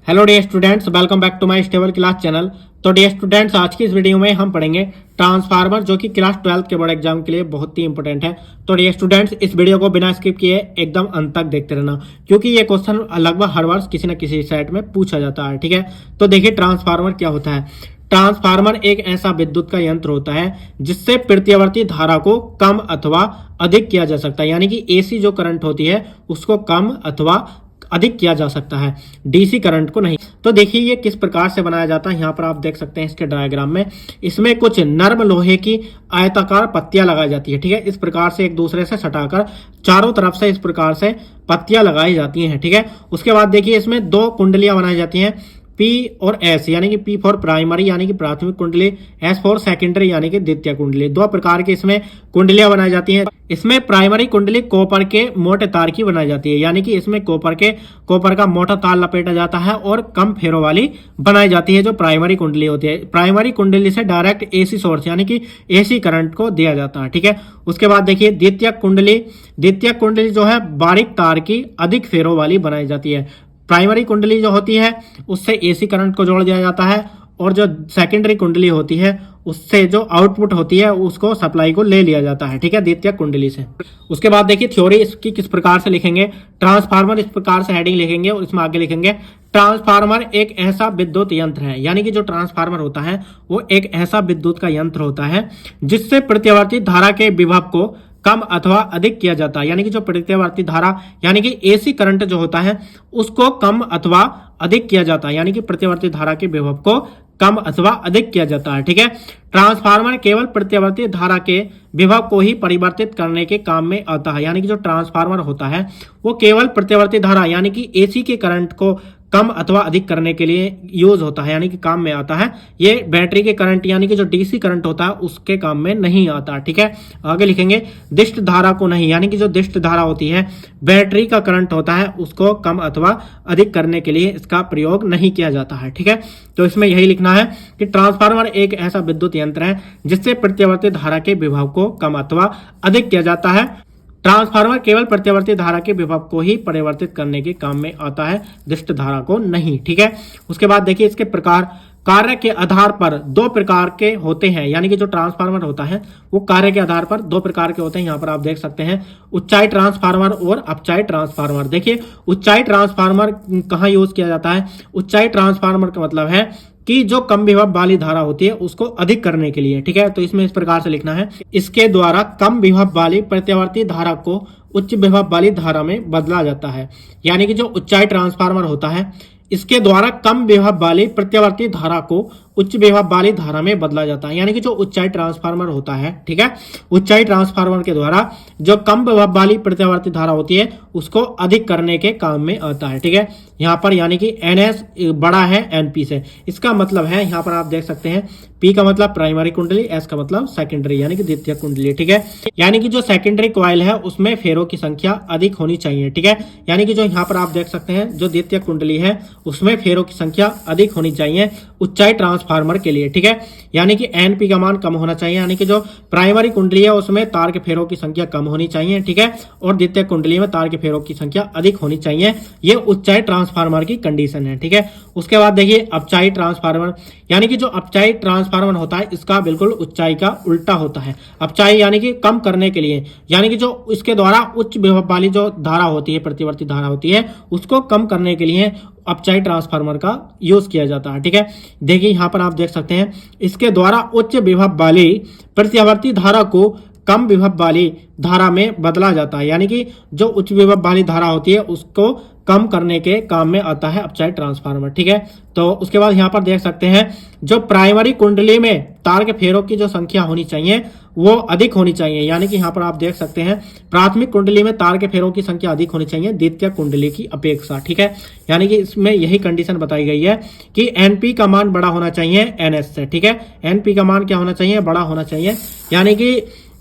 Hello dear students, welcome back to my stable class channel. तो dear students, आज की इस वीडियो में हम पढ़ेंगे ट्रांसफार्मर, जो कि क्लास 12 के बोर्ड एग्जाम के लिए बहुत ही इंपॉर्टेंट है। तो डियर स्टूडेंट्स, इस वीडियो को बिना स्किप किए एकदम अंत तक देखते रहना, क्योंकि ये क्वेश्चन लगभग हर वर्ष किसी न किसी सेट में पूछा जाता है। ठीक है, तो देखिए ट्रांसफार्मर क्या होता है। ट्रांसफार्मर एक ऐसा विद्युत का यंत्र होता है जिससे प्रत्यावर्ती धारा को कम अथवा अधिक किया जा सकता है, यानी कि एसी जो करंट होती है उसको कम अथवा अधिक किया जा सकता है, डीसी करंट को नहीं। तो देखिए ये किस प्रकार से बनाया जाता है, यहाँ पर आप देख सकते हैं इसके डायग्राम में। इसमें कुछ नर्म लोहे की आयताकार पत्तियां लगाई जाती है। ठीक है, इस प्रकार से एक दूसरे से सटाकर चारों तरफ से इस प्रकार से पत्तियां लगाई जाती हैं। ठीक है, उसके बाद देखिए इसमें दो कुंडलियां बनाई जाती हैं, पी और एस, यानी कि पी फॉर प्राइमरी यानी कि प्राथमिक कुंडली, एस फॉर सेकेंडरी यानी कि द्वितीय कुंडली। दो प्रकार की इसमें कुंडलियां बनाई जाती हैं। इसमें प्राइमरी कुंडली कॉपर के मोटे तार की बनाई जाती है, यानी कि इसमें कॉपर का मोटा तार लपेटा जाता है और कम फेरों वाली बनाई जाती है, जो प्राइमरी कुंडली होती है। प्राइमरी कुंडली से डायरेक्ट एसी सोर्स यानी कि एसी करंट को दिया जाता है। ठीक है, उसके बाद देखिए द्वितीय कुंडली जो है बारीक तार की अधिक फेरों वाली बनाई जाती है। प्राइमरी कुंडली जो होती है उससे एसी करंट को जोड़ दिया जाता है, और जो सेकेंडरी कुंडली होती है उससे जो आउटपुट होती है उसको सप्लाई को ले लिया जाता है। ठीक है, द्वितीय कुंडली से। उसके बाद देखिए थ्योरी इसकी किस प्रकार से लिखेंगे। ट्रांसफार्मर इस प्रकार से हेडिंग लिखेंगे और इसमें आगे लिखेंगे ट्रांसफार्मर एक ऐसा विद्युत यंत्र है, यानी कि जो ट्रांसफार्मर होता है वो एक ऐसा विद्युत का यंत्र होता है जिससे प्रत्यावर्ती धारा के विभव को कम अथवा अधिक किया जाता है, यानी कि जो प्रत्यावर्ती धारा यानी कि एसी करंट जो होता है उसको कम अथवा अधिक किया जाता है, यानी कि प्रत्यावर्ती धारा के विभव को कम अथवा अधिक किया जाता है। ठीक है, ट्रांसफार्मर केवल प्रत्यावर्ती धारा के विभव को ही परिवर्तित करने के काम में आता है, यानी कि जो ट्रांसफार्मर होता है वो केवल प्रत्यावर्ती धारा यानी कि एसी के करंट को कम अथवा अधिक करने के लिए यूज होता है, यानी कि काम में आता है। ये बैटरी के करंट यानी कि जो डीसी करंट होता है उसके काम में नहीं आता। ठीक है, आगे लिखेंगे दिष्ट धारा को नहीं, यानी कि जो दिष्ट धारा होती है बैटरी का करंट होता है उसको कम अथवा अधिक करने के लिए इसका प्रयोग नहीं किया जाता है। ठीक है, तो इसमें यही लिखना है कि ट्रांसफार्मर एक ऐसा विद्युत यंत्र है जिससे प्रत्यावर्ती धारा के विभव को कम अथवा अधिक किया जाता है। ट्रांसफार्मर केवल प्रत्यावर्ती धारा के विभव को ही परिवर्तित करने के काम में आता है, दिष्ट धारा को नहीं। ठीक है, उसके बाद देखिए इसके प्रकार कार्य के आधार पर दो प्रकार के होते हैं, यानी कि जो ट्रांसफार्मर होता है वो कार्य के आधार पर दो प्रकार के होते हैं। यहाँ पर आप देख सकते हैं उच्चाई ट्रांसफार्मर और अपचाई ट्रांसफार्मर। देखिए उच्चाई ट्रांसफार्मर कहाँ यूज किया जाता है। उच्चाई ट्रांसफार्मर का मतलब है कि जो कम विभव वाली धारा होती है उसको अधिक करने के लिए। ठीक है, तो इसमें इस प्रकार से लिखना है, इसके द्वारा कम विभव वाली प्रत्यावर्ती धारा को उच्च विभव वाली धारा में बदला जाता है, यानी कि जो उच्चाई ट्रांसफार्मर होता है इसके द्वारा कम विभव वाली प्रत्यावर्ती धारा को उच्च विभव वाली धारा में बदला जाता है, यानी कि जो उच्चाई ट्रांसफार्मर होता है। ठीक है, उच्चाई ट्रांसफार्मर के द्वारा जो कम विभव वाली प्रत्यावर्ती धारा होती है उसको अधिक करने के काम में आता है। ठीक है, यहाँ पर यानी कि एनएस बड़ा है एनपी से, इसका मतलब है यहाँ पर आप देख सकते हैं पी का मतलब प्राइमरी कुंडली, एस का मतलब सेकेंडरी यानी कि द्वितीय कुंडली। ठीक है, यानी कि जो सेकेंडरी कॉइल है उसमें फेरों की संख्या अधिक होनी चाहिए। ठीक है, यानी कि जो यहाँ पर आप देख सकते हैं जो द्वितीय कुंडली है उसमें फेरों की संख्या अधिक होनी चाहिए उच्चाई ट्रांसफार्मर के लिए। ठीक है, यानी कि एनपी का मान कम होना चाहिए, यानी कि जो प्राइमरी कुंडली है उसमें तार के फेरों की संख्या कम होनी चाहिए। ठीक है, और द्वितीय कुंडली में तार के फेरों की संख्या अधिक होनी चाहिए। ये उच्चाई ट्रांसफार्मर की कंडीशन है। ठीक है, उसके बाद देखिए अपचाई ट्रांसफार्मर, यानी कि जो अपचाई ट्रांसफार्मर होता है इसका बिल्कुल उच्चाई का उल्टा होता है। अपचाई यानी कि कम करने के लिए, यानी कि जो इसके द्वारा उच्च विभव वाली जो धारा होती है प्रत्यावर्ती धारा होती है उसको कम करने के लिए अपचाई ट्रांसफार्मर का यूज किया जाता है। ठीक है, देखिए यहाँ पर आप देख सकते हैं इसके द्वारा उच्च विभव वाली प्रत्यावर्ती धारा को कम विभव वाली धारा में बदला जाता है, यानी कि जो उच्च विभव वाली धारा होती है उसको कम करने के काम में आता है अपचाई ट्रांसफार्मर। ठीक है, तो उसके बाद यहाँ पर देख सकते हैं जो प्राइमरी कुंडली में तार के फेरों की जो संख्या होनी चाहिए वो अधिक होनी चाहिए, यानी कि यहाँ पर आप देख सकते हैं प्राथमिक कुंडली में तार के फेरों की संख्या अधिक होनी चाहिए द्वितीय कुंडली की अपेक्षा। ठीक है, यानी कि इसमें यही कंडीशन बताई गई है कि एनपी का मान बड़ा होना चाहिए एनएस से। ठीक है, एनपी का मान क्या होना चाहिए, बड़ा होना चाहिए, यानी कि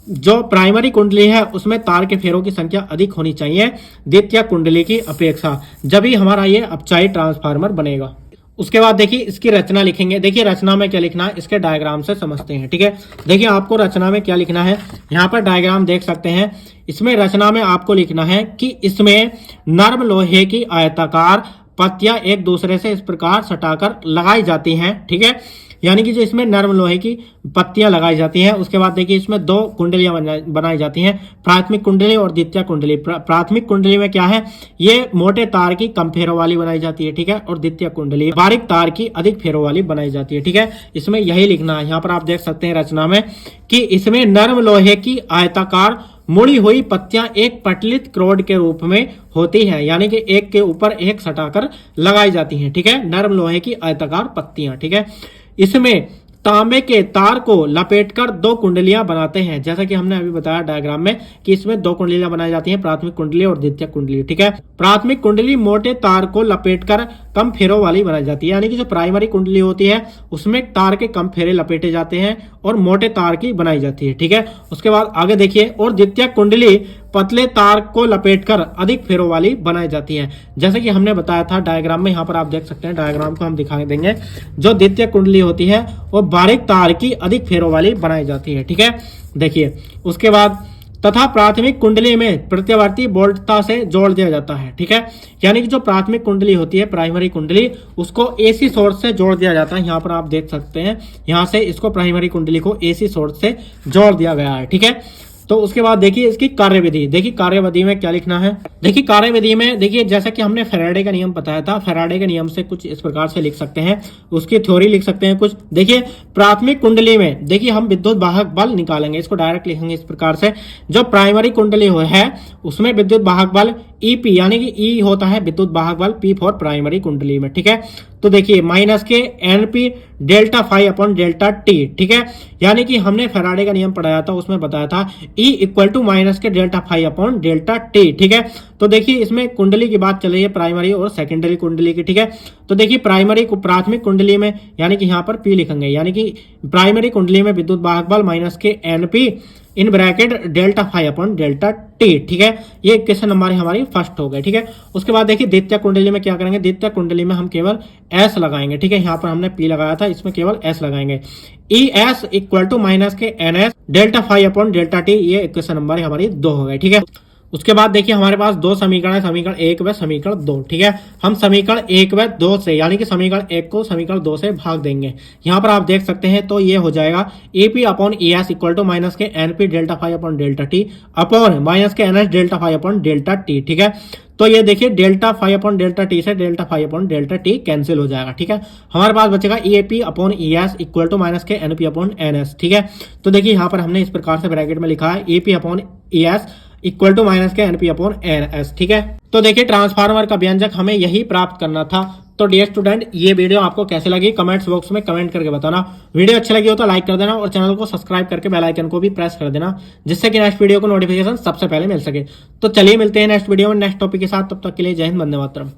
जो प्राइमरी कुंडली है उसमें तार के फेरों की संख्या अधिक होनी चाहिए द्वितीय कुंडली की अपेक्षा, जब ही हमारा ये अपचाई ट्रांसफार्मर बनेगा। उसके बाद देखिए इसकी रचना लिखेंगे। देखिए रचना में क्या लिखना है इसके डायग्राम से समझते हैं। ठीक है, देखिए आपको रचना में क्या लिखना है, यहाँ पर डायग्राम देख सकते हैं। इसमें रचना में आपको लिखना है कि इसमें नर्म लोहे की आयताकार पत्तियां एक दूसरे से इस प्रकार सटाकर लगाई जाती हैं। ठीक है, यानी कि जो इसमें नरम लोहे की पत्तियां लगाई जाती हैं। उसके बाद देखिए इसमें दो कुंडलियां बनाई जाती हैं, प्राथमिक कुंडली और द्वितीय कुंडली। प्राथमिक कुंडली में क्या है, ये मोटे तार की कम फेरों वाली बनाई जाती है। ठीक है, और द्वितीय कुंडली बारीक तार की अधिक फेरों वाली बनाई जाती है। ठीक है, इसमें यही लिखना है। यहाँ पर आप देख सकते हैं रचना में कि इसमें नरम लोहे की आयताकार मुड़ी हुई पत्तियां एक पटलित क्रोड के रूप में होती है, यानी कि एक के ऊपर एक सटाकर लगाई जाती हैं। ठीक है, नरम लोहे की आयताकार पत्तियां। ठीक है, इसमें तांबे के तार को लपेटकर दो कुंडलियां बनाते हैं, जैसा कि हमने अभी बताया डायग्राम में कि इसमें दो कुंडलियां बनाई जाती हैं, प्राथमिक कुंडली और द्वितीय कुंडली। ठीक है, प्राथमिक कुंडली मोटे तार को लपेटकर कम फेरों वाली बनाई जाती है, यानी कि जो प्राइमरी कुंडली होती है उसमें तार के कम फेरे लपेटे जाते हैं और मोटे तार की बनाई जाती है। ठीक है, उसके बाद आगे देखिए, और द्वितीय कुंडली पतले तार को लपेटकर अधिक फेरों वाली बनाई जाती है, जैसे कि हमने बताया था डायग्राम में। यहाँ पर आप देख सकते हैं, डायग्राम को हम दिखा देंगे। जो द्वितीय कुंडली होती है वो बारीक तार की अधिक फेरों वाली बनाई जाती है। ठीक है, देखिए उसके बाद तथा प्राथमिक कुंडली में प्रत्यावर्ती बोल्टता से जोड़ दिया जाता है। ठीक है, यानी कि जो प्राथमिक कुंडली होती है, प्राइमरी कुंडली, उसको एसी सोर्स से जोड़ दिया जाता है। यहाँ पर आप देख सकते हैं, यहाँ से इसको प्राइमरी कुंडली को एसी सोर्स से जोड़ दिया गया है। ठीक है, तो उसके बाद देखिए इसकी कार्यविधि। देखिए कार्यविधि में क्या लिखना है, देखिए कार्यविधि में देखिए जैसा कि हमने फैराडे का नियम बताया था, फैराडे के नियम से कुछ इस प्रकार से लिख सकते हैं, उसकी थ्योरी लिख सकते हैं कुछ। देखिए प्राथमिक कुंडली में देखिए हम विद्युत वाहक बल निकालेंगे, इसको डायरेक्ट लिखेंगे इस प्रकार से। जो प्राइमरी कुंडली है उसमें विद्युत वाहक बल ईपी, यानी कि ई होता है विद्युत वाहक बल, पी फॉर प्राइमरी कुंडली में। ठीक है, तो देखिए minus K NP delta phi upon delta T. ठीक है, यानी कि हमने फैराडे का नियम पढ़ाया था, उसमें बताया था E equal to minus K delta phi upon delta T. ठीक है, तो देखिए इसमें कुंडली की बात चल रही है, प्राइमरी और सेकेंडरी कुंडली की। ठीक है, तो देखिए प्राइमरी को प्राथमिक कुंडली में, यानी कि यहाँ पर पी लिखेंगे, यानी कि प्राइमरी कुंडली में विद्युत वाहक बल minus K NP in bracket delta phi upon delta T. ठीक है, ये क्वेश्चन नंबर हमारी फर्स्ट हो गए। ठीक है, उसके बाद देखिए द्वितीय कुंडली में क्या करेंगे, द्वितीय कुंडली में हम केवल एस लगाएंगे। ठीक है, यहाँ पर हमने पी लगाया था, इसमें केवल एस लगाएंगे। E S equal to minus K N S delta phi upon delta T, ये क्वेश्चन नंबर हमारी 2 हो गए। ठीक है, उसके बाद देखिए हमारे पास दो समीकरण है, समीकरण 1 व समीकरण 2। ठीक है, हम समीकरण 1 व 2 से, यानी कि समीकरण 1 को समीकरण 2 से भाग देंगे। यहाँ पर आप देख सकते हैं, तो ये हो जाएगा EP upon E S equal to minus K NP delta phi upon delta T upon minus K NS delta phi upon delta T. ठीक है, तो ये देखिए delta phi upon delta T से delta phi upon delta T cancel हो जाएगा। ठीक है, हमारे पास बचेगा E P upon E S equal to minus K NP upon N S. ठीक है, तो देखिए यहाँ पर हमने इस प्रकार से ब्रैकेट में लिखा है, A P upon E S equal to minus K NP upon N S. ठीक है, तो देखिए ट्रांसफार्मर का व्यंजक हमें यही प्राप्त करना था। तो डियर स्टूडेंट, ये वीडियो आपको कैसे लगी कमेंट्स बॉक्स में कमेंट करके बताना। वीडियो अच्छी लगी हो तो लाइक कर देना और चैनल को सब्सक्राइब करके बेल आइकन को भी प्रेस कर देना, जिससे कि नेक्स्ट वीडियो को नोटिफिकेशन सबसे पहले मिल सके। तो चलिए मिलते हैं नेक्स्ट वीडियो में नेक्स्ट टॉपिक के साथ, तब तक के लिए जय हिंद, वंदे मातरम।